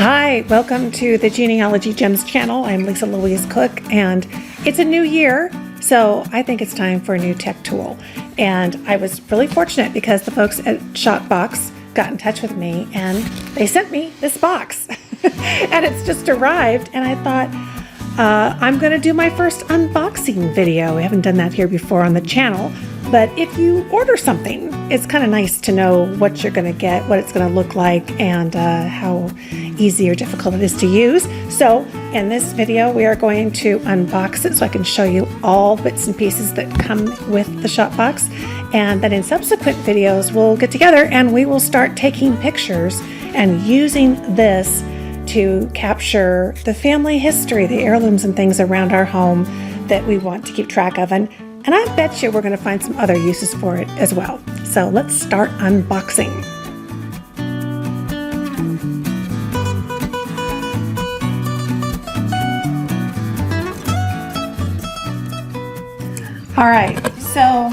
Hi, welcome to the Genealogy Gems channel. I'm Louise Cooke, and it's a new year, so I think it's time for a new tech tool. And I was really fortunate because the folks at Shotbox got in touch with me and they sent me this box. And it's just arrived, and I thought, I'm going to do my first unboxing video. We haven't done that here before on the channel, but if you order something, it's kind of nice to know what you're going to get, what it's going to look like, and how easy or difficult it is to use. So in this video, we are going to unbox it so I can show you all bits and pieces that come with the Shotbox. And then in subsequent videos, we'll get together and we will start taking pictures and using this to capture the family history, the heirlooms and things around our home that we want to keep track of. And I bet you we're going to find some other uses for it as well. So let's start unboxing. All right, so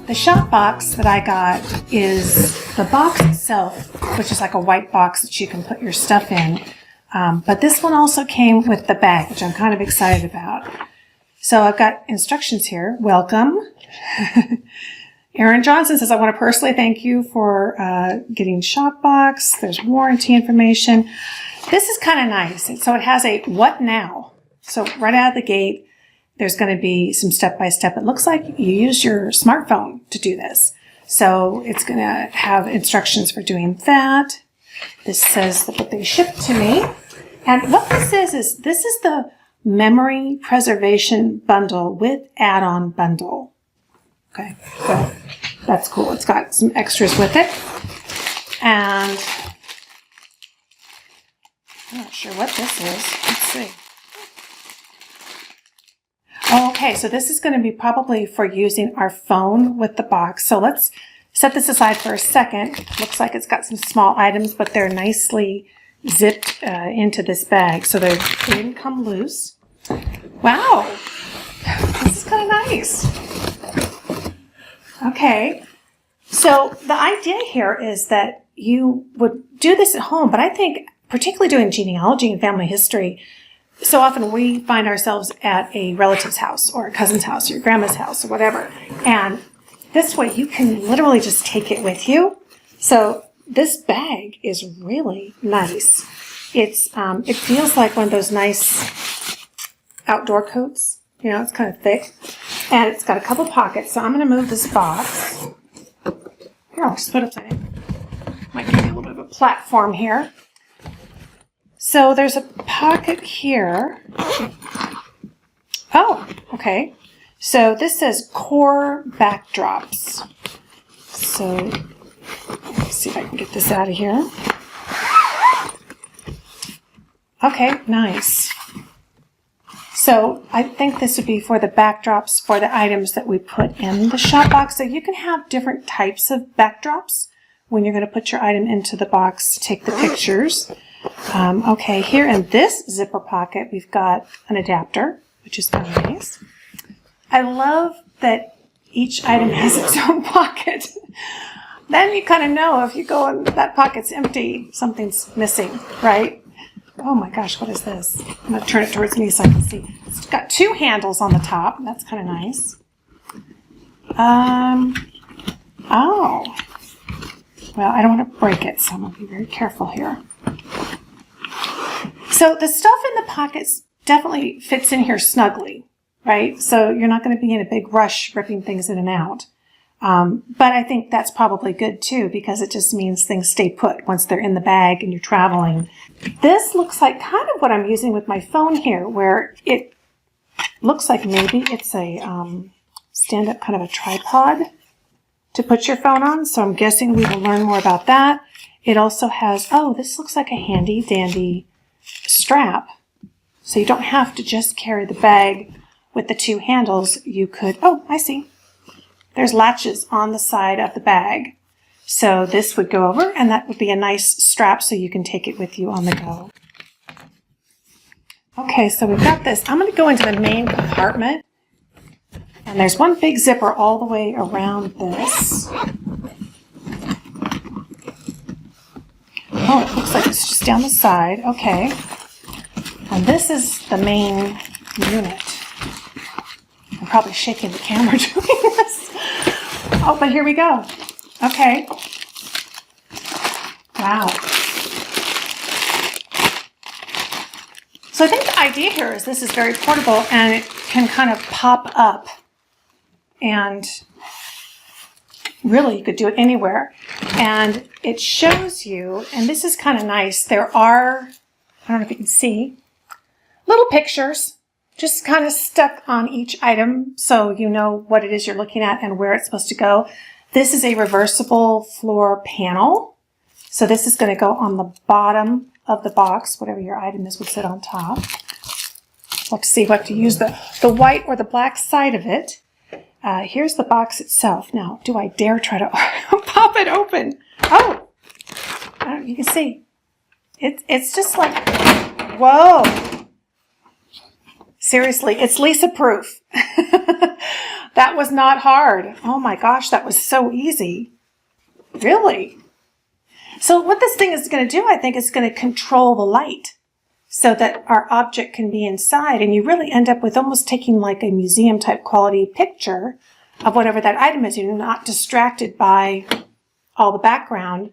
the Shotbox that I got is the box itself, which is like a white box that you can put your stuff in. But this one also came with the bag, which I'm kind of excited about. So I've got instructions here. Welcome. Aaron Johnson says, I want to personally thank you for getting Shotbox. There's warranty information. This is kind of nice. So it has a what now? So right out of the gate, there's going to be some step-by-step. It looks like you use your smartphone to do this. So it's going to have instructions for doing that. This says what they shipped to me. And what this is this is the memory preservation bundle with add-on bundle. Okay, so that's cool. It's got some extras with it. And I'm not sure what this is. Let's see. Oh, okay, so this is going to be probably for using our phone with the box. So let's set this aside for a second. Looks like it's got some small items, but they're nicely zipped into this bag, so they didn't come loose. Wow, this is kind of nice. Okay, so the idea here is that you would do this at home, but I think particularly doing genealogy and family history, so often we find ourselves at a relative's house or a cousin's house or your grandma's house or whatever. And this way you can literally just take it with you. So this bag is really nice. It feels like one of those nice outdoor coats. You know, it's kind of thick. And it's got a couple pockets. So I'm going to move this box. Here, I'll just put it upside down. Might give me a little bit of a platform here. So there's a pocket here. Oh, okay. So this says core backdrops. So let's see if I can get this out of here. Okay, nice. So I think this would be for the backdrops for the items that we put in the Shotbox. So you can have different types of backdrops when you're going to put your item into the box to take the pictures. Okay, here in this zipper pocket, we've got an adapter, which is kind of nice. I love that each item has its own pocket. Then you kind of know if you go and that pocket's empty, something's missing, right? Oh my gosh, what is this? I'm going to turn it towards me so I can see. It's got two handles on the top. That's kind of nice. Oh. Well, I don't want to break it, so I'm going to be very careful here. So the stuff in the pockets definitely fits in here snugly, right? So you're not going to be in a big rush ripping things in and out. But I think that's probably good too, because it just means things stay put once they're in the bag and you're traveling. This looks like kind of what I'm using with my phone here, where it looks like maybe it's a stand-up kind of a tripod to put your phone on. So I'm guessing we will learn more about that. It also has, oh, this looks like a handy dandy strap. So you don't have to just carry the bag with the two handles. You could, oh, I see. There's latches on the side of the bag. So this would go over, and that would be a nice strap so you can take it with you on the go. Okay, so we've got this. I'm going to go into the main compartment. And there's one big zipper all the way around this. Oh, it looks like it's just down the side. Okay. And this is the main unit. I'm probably shaking the camera doing this. Oh, but here we go. Okay. Wow. So I think the idea here is this is very portable and it can kind of pop up, and really you could do it anywhere. And it shows you, and this is kind of nice, there are, I don't know if you can see, little pictures just kind of stuck on each item so you know what it is you're looking at and where it's supposed to go. This is a reversible floor panel. So this is going to go on the bottom of the box. Whatever your item is would sit on top. Let's see, we'll have to use the white or the black side of it. Here's the box itself. Now, do I dare try to pop it open? Oh, you can see. It's just like, whoa. Seriously, it's Lisa proof. That was not hard. Oh my gosh, that was so easy. Really? So what this thing is going to do, I think, is going to control the light so that our object can be inside, and you really end up with almost taking like a museum type quality picture of whatever that item is. You're not distracted by all the background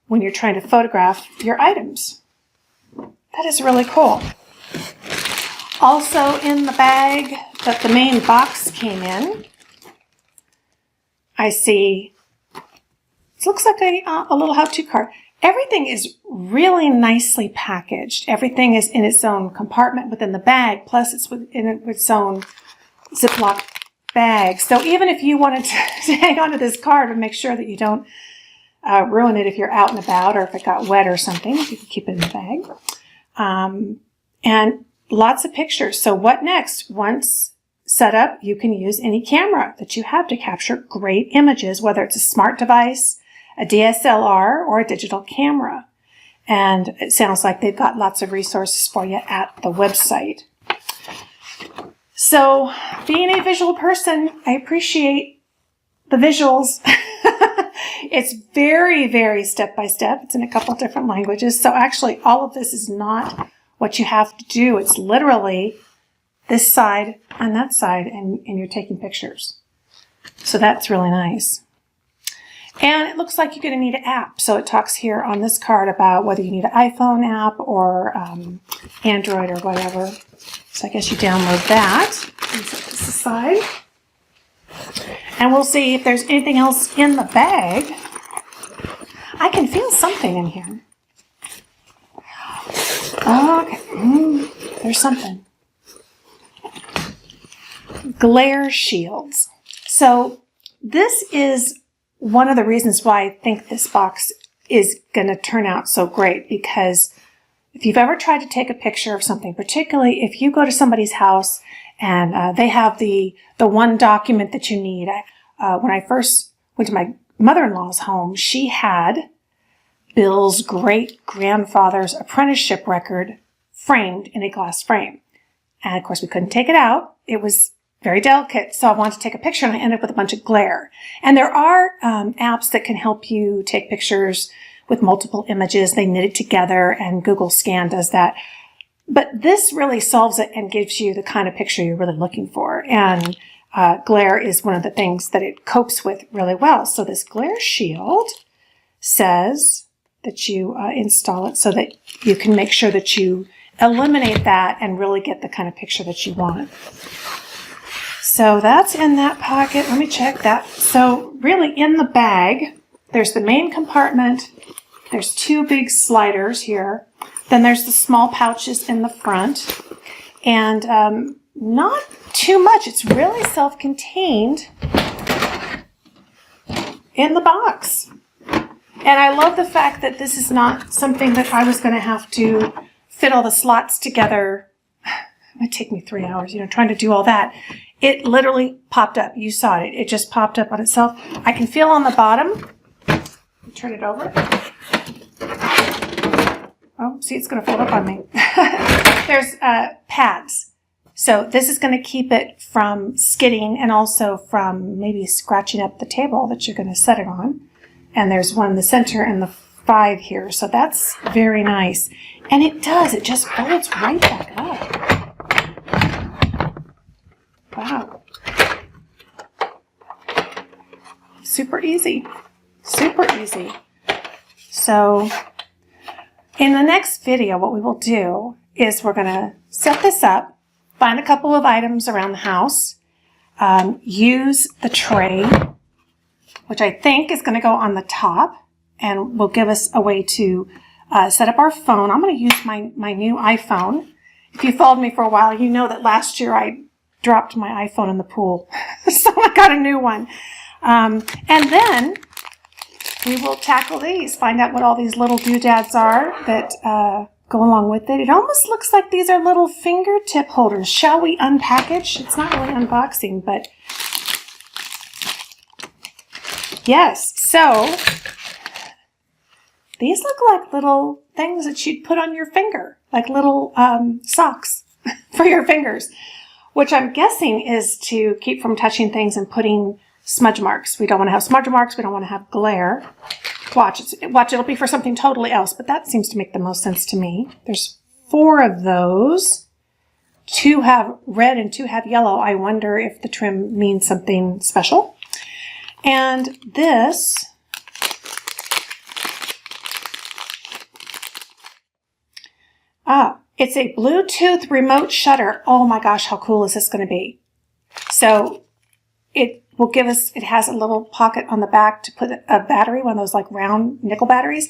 when you're trying to photograph your items. That is really cool. Also in the bag that the main box came in, I see, it looks like a little how-to card. Everything is really nicely packaged. Everything is in its own compartment within the bag, plus it's in its own Ziploc bag. So even if you wanted to hang on to this card and make sure that you don't ruin it if you're out and about or if it got wet or something, you can keep it in the bag. And lots of pictures. So what next? Once set up, you can use any camera that you have to capture great images, whether it's a smart device, a DSLR, or a digital camera. And it sounds like they've got lots of resources for you at the website. So being a visual person, I appreciate the visuals. It's very, very step-by-step. It's in a couple of different languages. So actually all of this is not what you have to do. It's literally this side and that side, and you're taking pictures. So that's really nice. And it looks like you're going to need an app. So it talks here on this card about whether you need an iPhone app or Android or whatever. So I guess you download that and set this aside. And we'll see if there's anything else in the bag. I can feel something in here. Okay, there's something. Glare shields. So this is one of the reasons why I think this box is going to turn out so great, because if you've ever tried to take a picture of something, particularly if you go to somebody's house and they have the one document that you need. When I first went to my mother-in-law's home, she had Bill's great-grandfather's apprenticeship record framed in a glass frame. And of course, we couldn't take it out. It was very delicate, so I wanted to take a picture, and I ended up with a bunch of glare. And there are apps that can help you take pictures with multiple images. They knit it together, and Google Scan does that. But this really solves it and gives you the kind of picture you're really looking for. And glare is one of the things that it copes with really well. So this glare shield says that you install it so that you can make sure that you eliminate that and really get the kind of picture that you want. So that's in that pocket. Let me check that. So really in the bag, there's the main compartment. There's two big sliders here. Then there's the small pouches in the front. And not too much. It's really self-contained in the box. And I love the fact that this is not something that I was going to have to fit all the slots together. It might take me 3 hours, trying to do all that. It literally popped up. You saw it. It just popped up on itself. I can feel on the bottom. Turn it over. Oh, see, it's going to fold up on me. There's pads. So this is going to keep it from skidding and also from maybe scratching up the table that you're going to set it on. And there's one in the center and the 5 here, so that's very nice. And it does, it just folds right back up. Wow. Super easy. Super easy. So in the next video, what we will do is we're going to set this up, find a couple of items around the house, use the tray, which I think is going to go on the top and will give us a way to set up our phone. I'm going to use my new iPhone. If you followed me for a while, you know that last year I dropped my iPhone in the pool. So I got a new one. And then we will tackle these, find out what all these little doodads are that go along with it. It almost looks like these are little fingertip holders. Shall we unpackage? It's not really unboxing, but yes. So these look like little things that you'd put on your finger, like little socks for your fingers, which I'm guessing is to keep from touching things and putting smudge marks. We don't want to have smudge marks. We don't want to have glare. Watch, it'll be for something totally else, but that seems to make the most sense to me. There's 4 of those. 2 have red and 2 have yellow. I wonder if the trim means something special. And this it's a Bluetooth remote shutter. Oh my gosh, how cool is this going to be? So it will give us, it has a little pocket on the back to put a battery, one of those like round nickel batteries.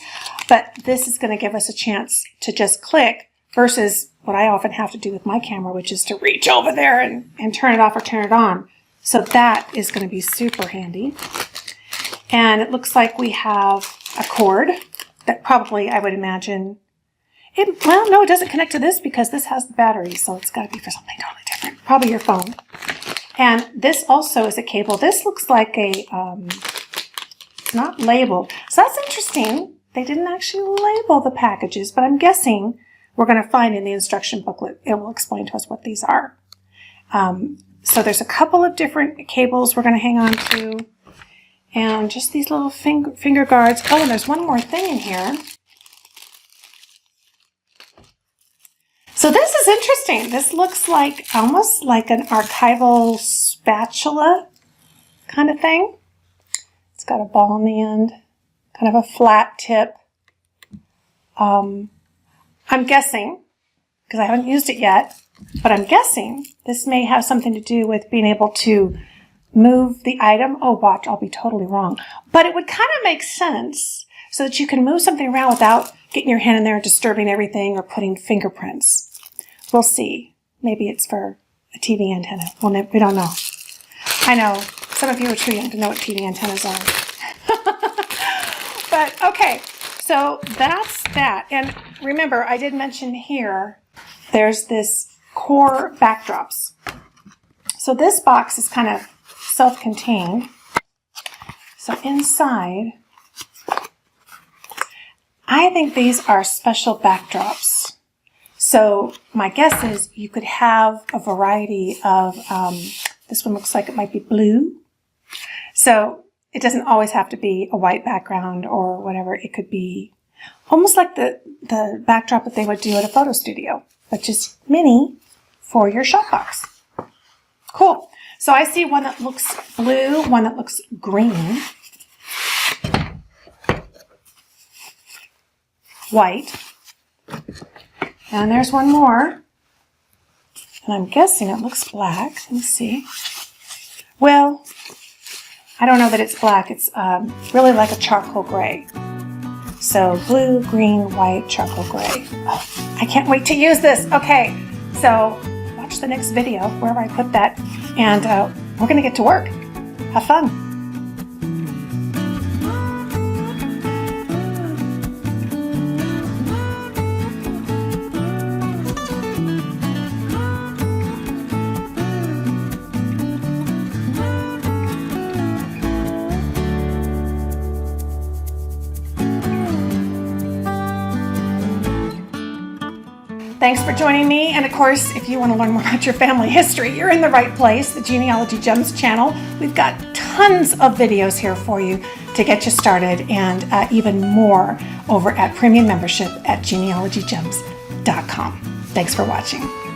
But this is going to give us a chance to just click versus what I often have to do with my camera, which is to reach over there and turn it off or turn it on. So that is going to be super handy. And it looks like we have a cord that probably, I would imagine, well, no, it doesn't connect to this because this has the battery, so it's got to be for something totally different. Probably your phone. And this also is a cable. This looks like a, not labeled. So that's interesting. They didn't actually label the packages, but I'm guessing we're going to find in the instruction booklet, it will explain to us what these are. So there's a couple of different cables we're going to hang on to. And just these little finger guards. Oh, and there's one more thing in here. So this is interesting. This looks like almost like an archival spatula kind of thing. It's got a ball on the end, kind of a flat tip. I'm guessing, because I haven't used it yet, but I'm guessing this may have something to do with being able to move the item. Oh, watch, I'll be totally wrong. But it would kind of make sense so that you can move something around without getting your hand in there and disturbing everything or putting fingerprints. We'll see. Maybe it's for a TV antenna. Well, we don't know. I know some of you are too young to know what TV antennas are. But okay, so that's that. And remember, I did mention here, there's this core backdrops. So this box is kind of self-contained. So inside, I think these are special backdrops. So my guess is you could have a variety of, this one looks like it might be blue. So it doesn't always have to be a white background or whatever. It could be almost like the backdrop that they would do at a photo studio, but just mini for your Shotbox. Cool. So I see one that looks blue, one that looks green, white, and there's one more, and I'm guessing it looks black. Let me see. Well, I don't know that it's black. It's really like a charcoal gray. So blue, green, white, charcoal gray. Oh, I can't wait to use this. Okay, so watch the next video wherever I put that, and we're going to get to work. Have fun. Thanks for joining me, and of course, if you want to learn more about your family history, you're in the right place, the Genealogy Gems channel. We've got tons of videos here for you to get you started, and even more over at premium membership at genealogygems.com. Thanks for watching.